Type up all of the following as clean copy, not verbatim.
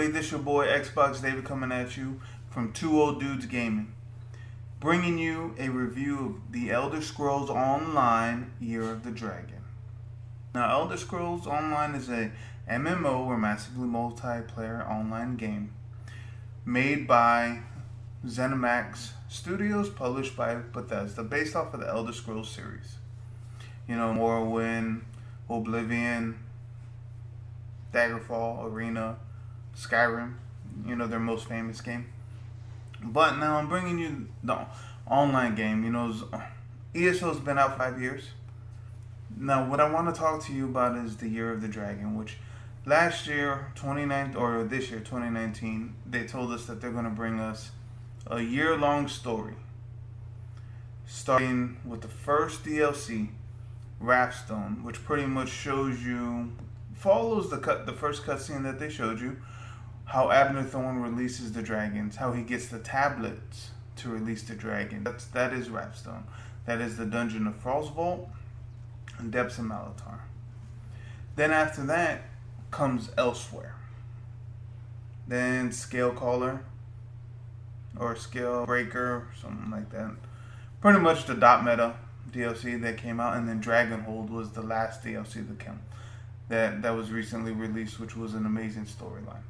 everybody, this your boy Xbox David coming at you from Two Old Dudes Gaming, bringing you a review of the Elder Scrolls Online Year of the Dragon. Now, Elder Scrolls Online is a MMO or massively multiplayer online game made by ZeniMax Studios, published by Bethesda, based off of the Elder Scrolls series. You know, Morrowind, Oblivion, Daggerfall, Arena, Skyrim, you know, their most famous game. But now I'm bringing you the online game. You know, ESO's been out 5 years. Now, what I want to talk to you about is the Year of the Dragon, which last year, 2019, they told us that they're going to bring us a year-long story, starting with the first DLC, Wrathstone, which pretty much follows the first cutscene that they showed you, how Abner Thorn releases the dragons, how he gets the tablets to release the dragon. That is Wrathstone. That is the dungeon of Frostvault and Depths of Malatar. Then after that comes Elsewhere. Then Scalecaller or Scale Breaker, something like that. Pretty much the dot meta DLC that came out, and then Dragonhold was the last DLC that came that was recently released, which was an amazing storyline.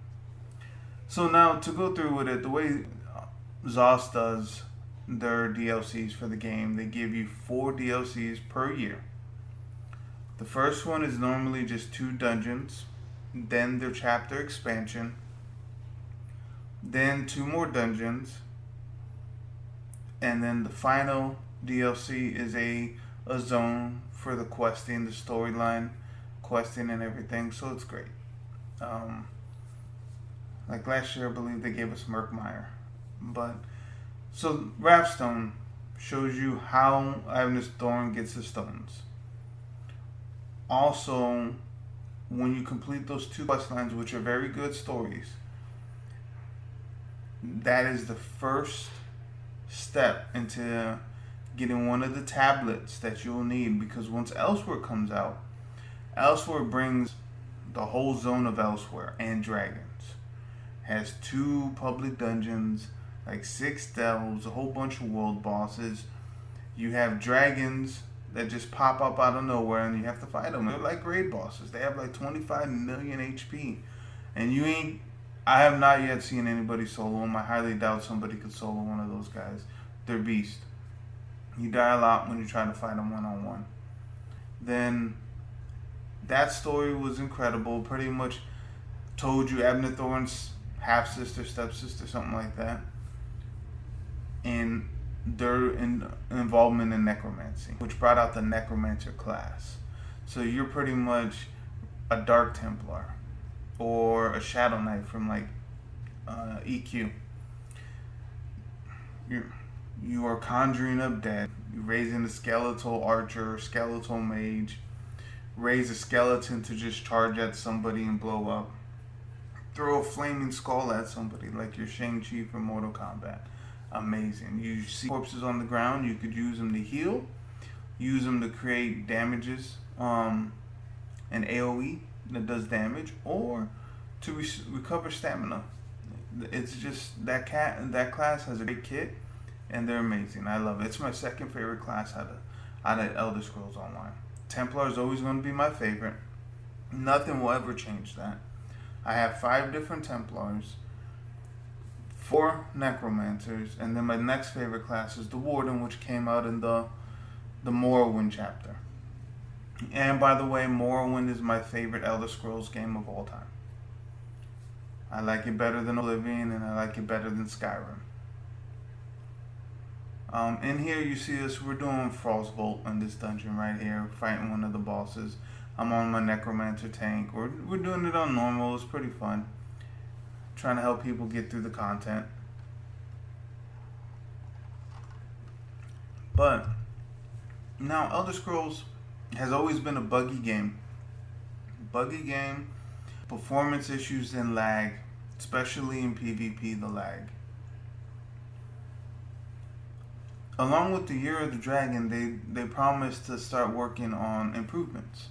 So now to go through with it, the way ZOS does their DLCs for the game, they give you 4 DLCs per year. The first one is normally just 2 dungeons, then their chapter expansion, then 2 more dungeons, and then the final DLC is a zone for the questing, the storyline, questing and everything, so it's great. Like last year, I believe they gave us Murkmire. But so Wrathstone shows you how Abner Thorn gets his stones. Also, when you complete those 2 quest lines, which are very good stories, that is the first step into getting one of the tablets that you'll need, because once Elsewhere comes out, Elsewhere brings the whole zone of Elsewhere and dragons. Has 2 public dungeons, like 6 delves, a whole bunch of world bosses. You have dragons that just pop up out of nowhere and you have to fight them. They're like raid bosses. They have like 25 million HP. And I have not yet seen anybody solo them. I highly doubt somebody could solo one of those guys. They're beast. You die a lot when you try to fight them one-on-one. Then that story was incredible. Pretty much told you Abner Thorn's half-sister, stepsister, something like that, and their involvement in necromancy, which brought out the necromancer class. So you're pretty much a Dark Templar or a Shadow Knight from like EQ. You are conjuring up dead. You're raising a skeletal archer, skeletal mage. Raise a skeleton to just charge at somebody and blow up. Throw a flaming skull at somebody like your Shang-Chi from Mortal Kombat. Amazing. You see corpses on the ground, you could use them to heal, use them to create damages, an AoE that does damage, or to recover stamina. It's just that class has a great kit, and they're amazing. I love it. It's my second favorite class out of Elder Scrolls Online. Templar is always going to be my favorite. Nothing will ever change that. I have 5 different Templars, 4 Necromancers, and then my next favorite class is the Warden, which came out in the Morrowind chapter. And by the way, Morrowind is my favorite Elder Scrolls game of all time. I like it better than Oblivion, and I like it better than Skyrim. In here you see us, we're doing Frostvault in this dungeon right here, fighting one of the bosses. I'm on my Necromancer tank. We're doing it on normal. It's pretty fun. Trying to help people get through the content. But now Elder Scrolls has always been a buggy game. Performance issues and lag, especially in PvP, the lag. Along with the Year of the Dragon, they promised to start working on improvements.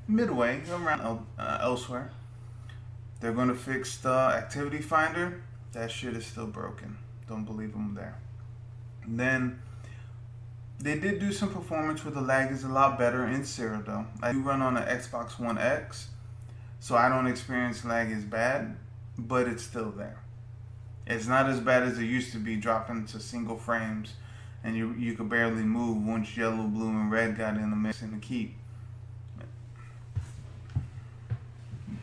Midway, around Elsewhere, They're going to fix the activity finder. That shit is still broken. Don't believe them there. And then they did do some performance where the lag is a lot better in Cyrodiil. I do run on an Xbox One X, so I don't experience lag as bad, but it's still there. It's not as bad as it used to be, dropping to single frames, and you could barely move once yellow, blue, and red got in the mix in the keep.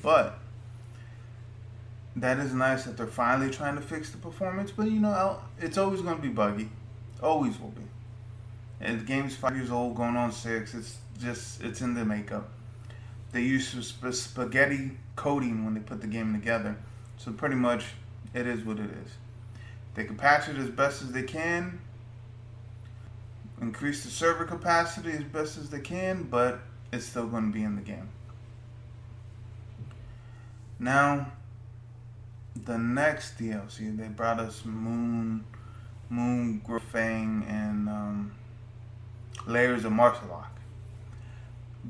But that is nice that they're finally trying to fix the performance, but it's always going to be buggy. Always will be. And the game's 5 years old, going on 6. It's in the makeup. They use spaghetti coding when they put the game together. So pretty much, it is what it is. They can patch it as best as they can, increase the server capacity as best as they can, but it's still going to be in the game. Now, the next DLC, they brought us Moon, Grafang, and Layers of Martelok.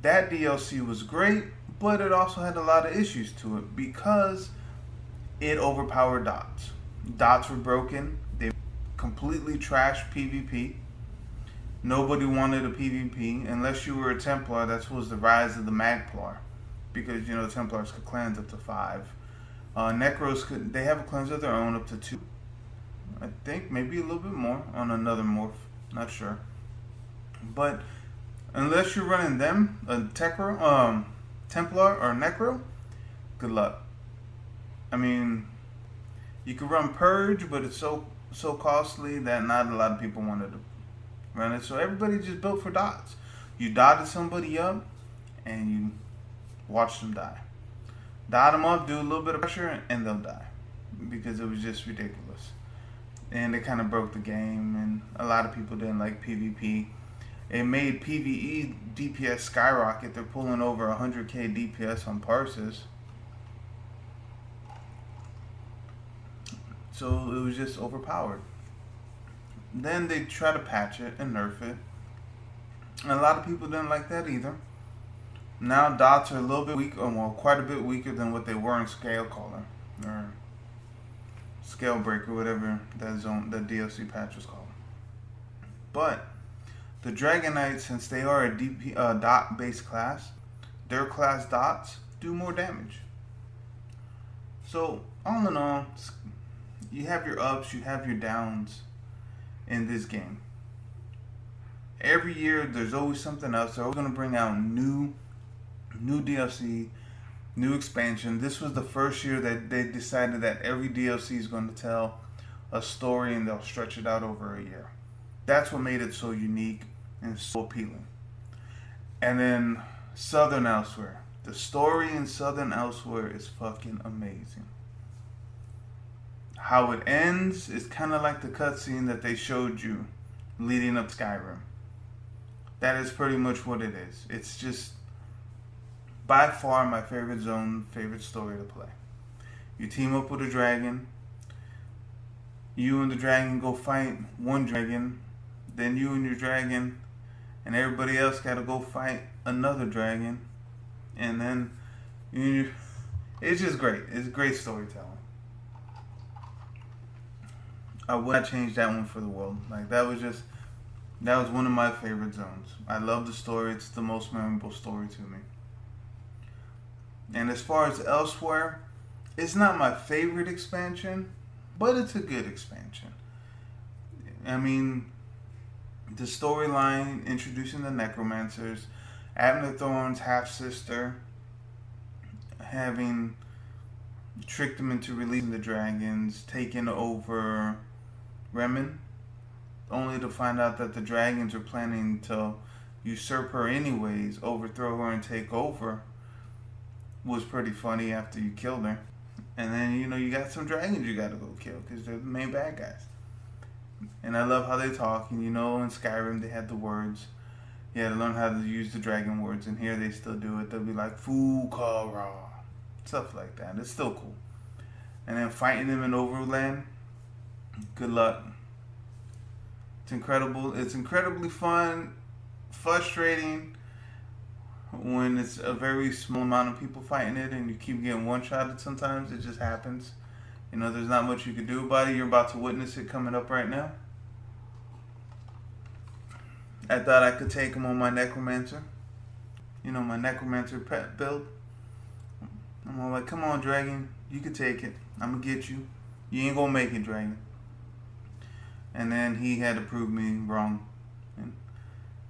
That DLC was great, but it also had a lot of issues to it because it overpowered dots. Dots were broken. They completely trashed PvP. Nobody wanted a PvP unless you were a Templar. That was the rise of the Magplar, because Templars could cleanse up to 5. Necros they have a cleanse of their own up to 2. I think maybe a little bit more on another morph. Not sure. But unless you're running them, a Templar or Necro, good luck. I mean, you could run Purge, but it's so costly that not a lot of people wanted to run it. So everybody just built for dots. You dotted somebody up, and you watch them die. Dot them up, do a little bit of pressure, and they'll die. Because it was just ridiculous. And it kind of broke the game, and a lot of people didn't like PvP. It made PvE DPS skyrocket. They're pulling over 100k DPS on Parses. So it was just overpowered. Then they try to patch it and nerf it. And a lot of people didn't like that either. Now dots are a little bit weaker, well, quite a bit weaker than what they were in Scalecaller or Scalebreaker, whatever that DLC patch was called. But the Dragon Knights, since they are a dot-based class, their class dots do more damage. So all in all, you have your ups, you have your downs in this game. Every year, there's always something else. They're always going to bring out new DLC, new expansion. This was the first year that they decided that every DLC is going to tell a story, and they'll stretch it out over a year. That's what made it so unique and so appealing. And then Southern Elsewhere. The story in Southern Elsewhere is fucking amazing. How it ends is kind of like the cutscene that they showed you leading up to Skyrim. That is pretty much what it is. It's just by far my favorite story to play. You team up with a dragon. You and the dragon go fight one dragon. Then you and your dragon and everybody else got to go fight another dragon. And then it's just great. It's great storytelling. I would not change that one for the world. Like that was one of my favorite zones. I love the story. It's the most memorable story to me. And as far as Elsewhere, it's not my favorite expansion, but it's a good expansion. I mean, the storyline introducing the necromancers, Abner Thorne's half-sister, having tricked them into releasing the dragons, taking over Remen, only to find out that the dragons are planning to usurp her anyways, overthrow her and take over, was pretty funny after you killed her. And then, you got some dragons you gotta go kill because they're the main bad guys. And I love how they talk. And in Skyrim they had the words. You had to learn how to use the dragon words. And here they still do it. They'll be like, Fukara. Stuff like that. It's still cool. And then fighting them in Overland, good luck. It's incredible. It's incredibly fun, frustrating, when it's a very small amount of people fighting it and you keep getting one-shotted sometimes. It just happens. You know, there's not much you can do about it. You're about to witness it coming up right now. I thought I could take him on my Necromancer. You know, my Necromancer pet build. I'm all like, come on, Dragon. You can take it. I'm going to get you. You ain't going to make it, Dragon. And then he had to prove me wrong. And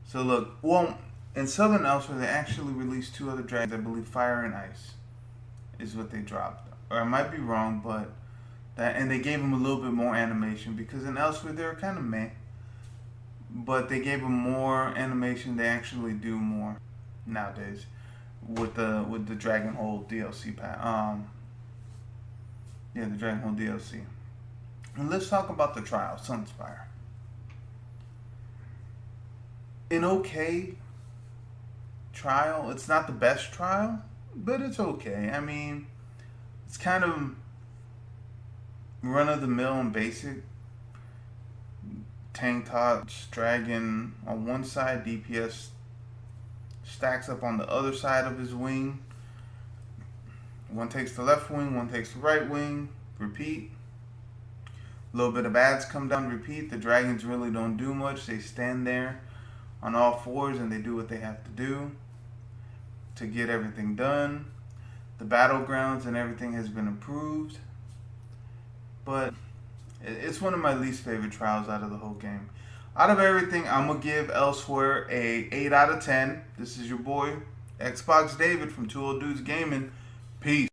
so look, well, in Southern Elsewhere, they actually released 2 other dragons. I believe Fire and Ice is what they dropped. Or I might be wrong, but that, and they gave them a little bit more animation, because in Elsewhere they were kind of meh. But they gave them more animation. They actually do more nowadays with the Dragonhold DLC pack. The Dragonhold DLC. And let's talk about the trial, Sunspire. An okay trial. It's not the best trial, but it's okay. I mean, it's kind of run of the mill and basic. Tank Tots, Dragon on one side, DPS stacks up on the other side of his wing. One takes the left wing, one takes the right wing, repeat. A little bit of ads come down, repeat. The dragons really don't do much. They stand there on all fours and they do what they have to do to get everything done. The battlegrounds and everything has been improved. But it's one of my least favorite trials out of the whole game. Out of everything, I'm going to give Elsewhere a 8 out of 10. This is your boy, Xbox David from Two Old Dudes Gaming. Peace.